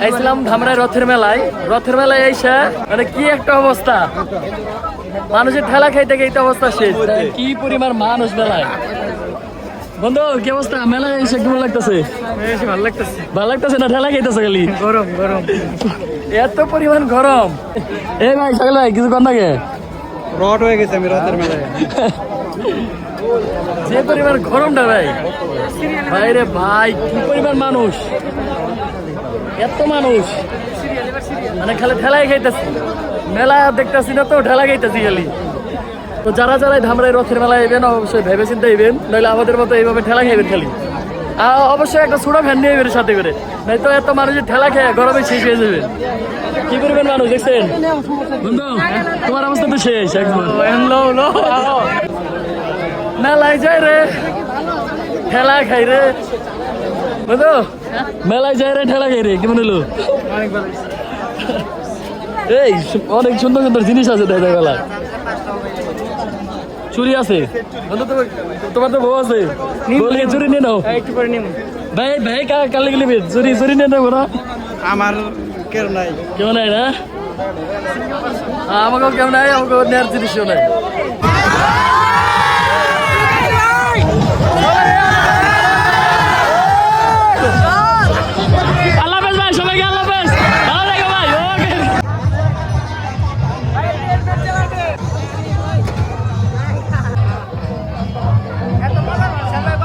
আইছিলাম ধামরাই রথের মেলায় এসে মানে কি একটা অবস্থা, মানুষের ঠেলা খাইতে খাইতে অবস্থা শেষ। কি পরিমাণ মানুষ মেলায়। বন্ধু কি অবস্থা, মেলায় এসে কেমন লাগতেছে? ভালো লাগতেছে না, ঠেলা খাইতেছে খালি? গরম এত পরিমাণ গরম। এই ভাই সকালে ভাই কিছু কর নাকি? রড হয়ে গেছে আমি রথের মেলায়। যে পরিমাণ গরমটা ভাই, ভাই রে ভাই কি পরিমাণ মানুষ, এত মানুষ মানে খালি ঠেলাই খাইতেছি। মেলা দেখতেছি না তো, ঠেলা খাইতেছি খালি। তো যারা ধামরাই রথের মেলায় এবেন অবশ্যই ভেবে চিন্তে এবেন, নইলে আমাদের মতো এইভাবে ঠেলা খাইবেন খালি। অবশ্যই একটা ছোট ফ্যান নিয়ে এবেন সাথে করে, নাই তো এত মানুষের ঠেলা খেয়ে গরমে শেষ হয়ে যাবে। কি করবেন মানুষ দেখছেন বন্ধু, তোমার অবস্থা তো শেষ একদম। মেলায় যাই রে ঠেলা খাই রে বুঝো, মেলায় যাই রে ঠেলা খাই রে। কেমন হলো? এই অনেক সুন্দর সুন্দর জিনিস আছে দাদা মেলায়। চুরি আছে তোমার তো বউ আছে, চুরি নিয়ে নাও একটু করে নিও ভাই। ভাই কালে গেলি চুরি নিয়ে নেবো না? আমার কেউ নাই, কেউ নাই না, আমাকেও কেউ নাই, আমাকেও নেওয়ার জিনিসও নাই।